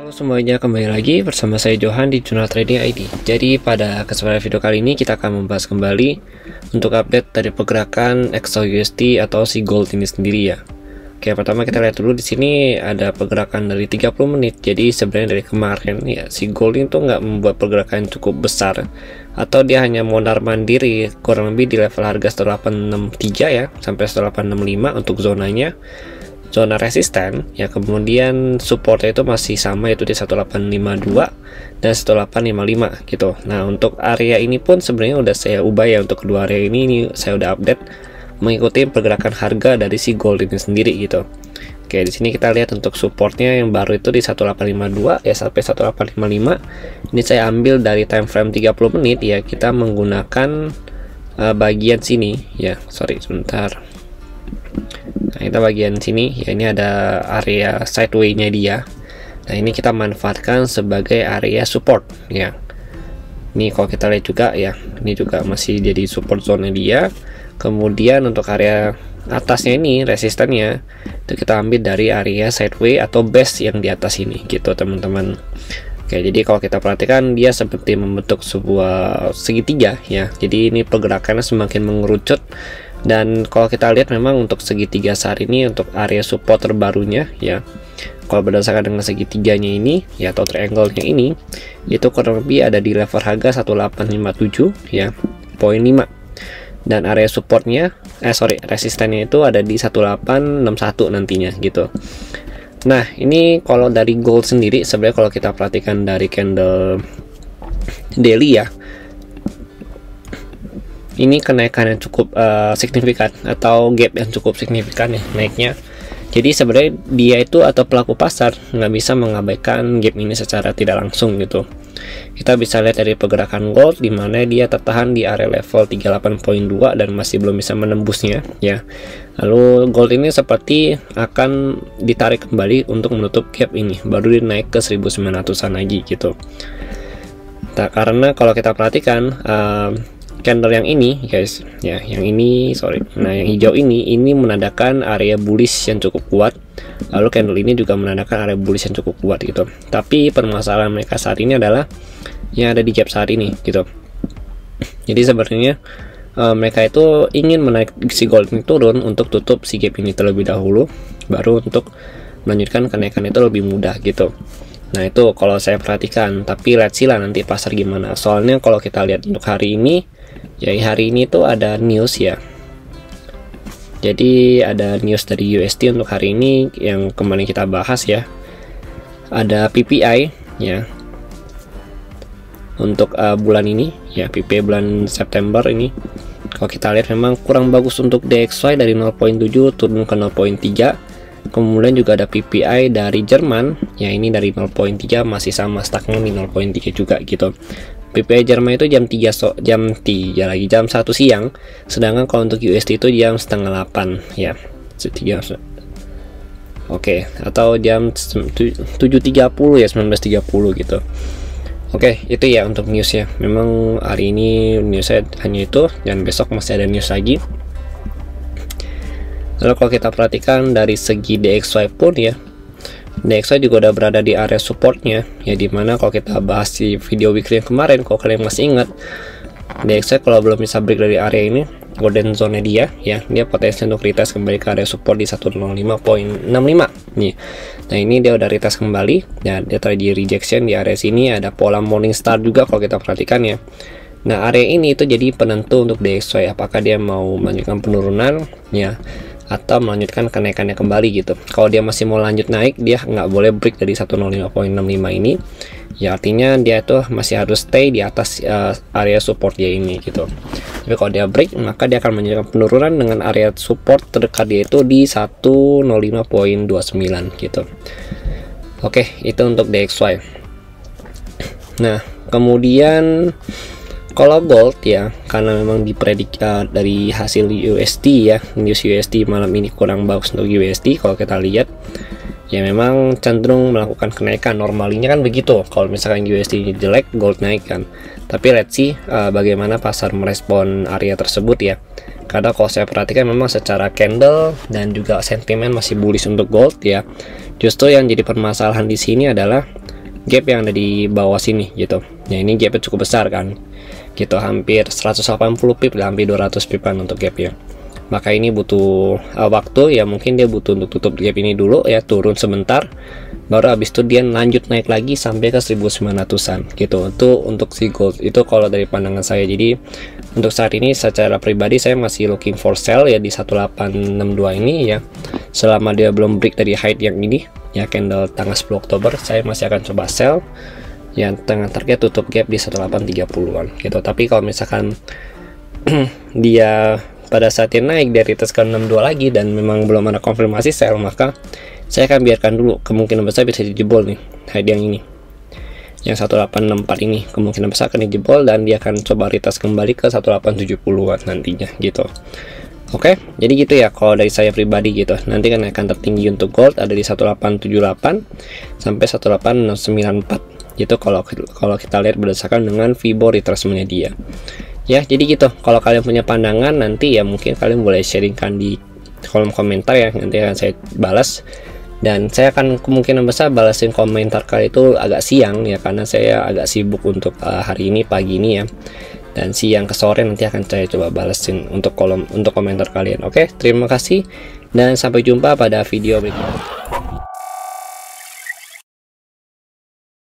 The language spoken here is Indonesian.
Halo semuanya, kembali lagi bersama saya Johan di Jurnal Trading ID. Jadi pada kesempatan video kali ini kita akan membahas kembali untuk update dari pergerakan XAUUSD atau si gold ini sendiri ya. Oke, pertama kita lihat dulu di sini ada pergerakan dari 30 menit. Jadi sebenarnya dari kemarin ya si gold itu nggak membuat pergerakan cukup besar, atau dia hanya mondar mandiri kurang lebih di level harga 1863 ya sampai 1865 untuk zonanya. Zona resisten ya, kemudian supportnya itu masih sama, yaitu di 1852 dan 1855 gitu. Nah, untuk area ini pun sebenarnya udah saya ubah ya, untuk kedua area ini saya udah update mengikuti pergerakan harga dari si gold ini sendiri gitu. Oke, di sini kita lihat untuk supportnya yang baru itu di 1852 ya sampai 1855. Ini saya ambil dari time frame 30 menit ya, kita menggunakan bagian sini ya. Sorry sebentar. Nah, kita bagian sini ya, ini ada area sideway-nya dia. Nah, ini kita manfaatkan sebagai area support ya. Ini kalau kita lihat juga ya, ini juga masih jadi support zone dia. Kemudian untuk area atasnya ini resistannya itu kita ambil dari area sideway atau base yang di atas ini gitu teman-teman. Oke, jadi kalau kita perhatikan dia seperti membentuk sebuah segitiga ya. Jadi ini pergerakannya semakin mengerucut. Dan kalau kita lihat memang untuk segitiga saat ini untuk area support terbarunya ya, kalau berdasarkan dengan segitiganya ini ya atau triangle-nya ini, itu kurang lebih ada di level harga 1857 ya, poin 5. Dan area supportnya resistannya itu ada di 1861 nantinya gitu. Nah, ini kalau dari gold sendiri sebenarnya kalau kita perhatikan dari candle daily ya, ini kenaikan yang cukup signifikan atau gap yang cukup signifikan ya naiknya. Jadi sebenarnya dia itu atau pelaku pasar nggak bisa mengabaikan gap ini secara tidak langsung gitu. Kita bisa lihat dari pergerakan gold di mana dia tertahan di area level 38.2 dan masih belum bisa menembusnya ya. Lalu gold ini seperti akan ditarik kembali untuk menutup gap ini, baru dia naik ke 1900-an lagi gitu. Nah, karena kalau kita perhatikan candle yang ini guys ya, yang ini nah yang hijau ini menandakan area bullish yang cukup kuat, lalu candle ini juga menandakan area bullish yang cukup kuat gitu. Tapi permasalahan mereka saat ini adalah yang ada di gap saat ini gitu. Jadi sebenarnya mereka itu ingin menaik si gold ini turun untuk tutup si gap ini terlebih dahulu, baru untuk melanjutkan kenaikan itu lebih mudah gitu. Nah, itu kalau saya perhatikan, tapi lihat sih lah nanti pasar gimana. Soalnya kalau kita lihat untuk hari ini ya, hari ini tuh ada news ya. Jadi ada news dari USD untuk hari ini yang kemarin kita bahas ya. Ada PPI ya. Untuk bulan ini ya, PPI bulan September ini. Kalau kita lihat memang kurang bagus untuk DXY dari 0.7 turun ke 0.3. Kemudian juga ada PPI dari Jerman ya, ini dari 0.3 masih sama stagnan di 0.3 juga gitu. PPI Jerman itu jam 1 siang, sedangkan kalau untuk USD itu jam setengah 8 ya, oke, atau jam 7.30 ya, 19.30 gitu. Oke, itu ya untuk newsnya. Memang hari ini newsnya hanya itu, dan besok masih ada news lagi. Lalu kalau kita perhatikan dari segi DXY pun ya, DXY juga udah berada di area supportnya ya, dimana kalau kita bahas di video weekly yang kemarin, kalau kalian masih ingat, DXY kalau belum bisa break dari area ini, golden zone dia ya, dia potensi untuk retest kembali ke area support di 105.65 nih. Nah, ini dia udah retest kembali dan dia terjadi rejection di area sini. Ada pola Morningstar juga kalau kita perhatikan ya. Nah, area ini itu jadi penentu untuk DXY, apakah dia mau melanjutkan penurunan ya atau melanjutkan kenaikannya kembali gitu. Kalau dia masih mau lanjut naik, dia nggak boleh break dari 105.65 ini ya, artinya dia itu masih harus stay di atas area support dia ini gitu. Tapi kalau dia break, maka dia akan melanjutkan penurunan dengan area support terdekat dia itu di 105.29 gitu. Oke, itu untuk DXY. Nah, kemudian kalau gold ya, karena memang dipredik dari hasil USD ya, news USD malam ini kurang bagus untuk USD. Kalau kita lihat ya, memang cenderung melakukan kenaikan, normalinya kan begitu. Kalau misalkan USD jelek, gold naik kan. Tapi let's see bagaimana pasar merespon area tersebut ya. Karena kalau saya perhatikan memang secara candle dan juga sentimen masih bullish untuk gold ya. Justru yang jadi permasalahan di sini adalah gap yang ada di bawah sini gitu. Nah ini gapnya cukup besar kan gitu, hampir 180 pip, hampir 200 pipan untuk gapnya. Maka ini butuh waktu ya, mungkin dia butuh untuk tutup gap ini dulu ya, turun sebentar, baru habis itu dia lanjut naik lagi sampai ke 1900-an gitu. Itu untuk si gold itu kalau dari pandangan saya. Jadi untuk saat ini secara pribadi saya masih looking for sell ya di 1862 ini ya, selama dia belum break dari height yang ini ya, candle tanggal 10 Oktober saya masih akan coba sell yang tengah target tutup gap di 1830-an gitu. Tapi kalau misalkan dia pada saatnya naik dari atas ke 62 lagi dan memang belum ada konfirmasi sell, maka saya akan biarkan dulu. Kemungkinan besar bisa dijebol nih height yang ini, yang 1864 ini kemungkinan besar akan dijebol dan dia akan coba retest kembali ke 1870-an nantinya gitu. Oke, jadi gitu ya kalau dari saya pribadi gitu. Nanti kenaikan tertinggi untuk gold ada di 1878 sampai 18694 gitu kalau kita lihat berdasarkan dengan Fibo retracement dia. Ya, jadi gitu. Kalau kalian punya pandangan nanti ya mungkin kalian boleh sharingkan di kolom komentar ya, nanti akan saya balas. Dan saya akan kemungkinan besar balasin komentar kalian itu agak siang ya, karena saya agak sibuk untuk hari ini, pagi ini ya. Dan siang ke sore nanti akan saya coba balasin untuk komentar kalian. Oke, terima kasih dan sampai jumpa pada video berikutnya.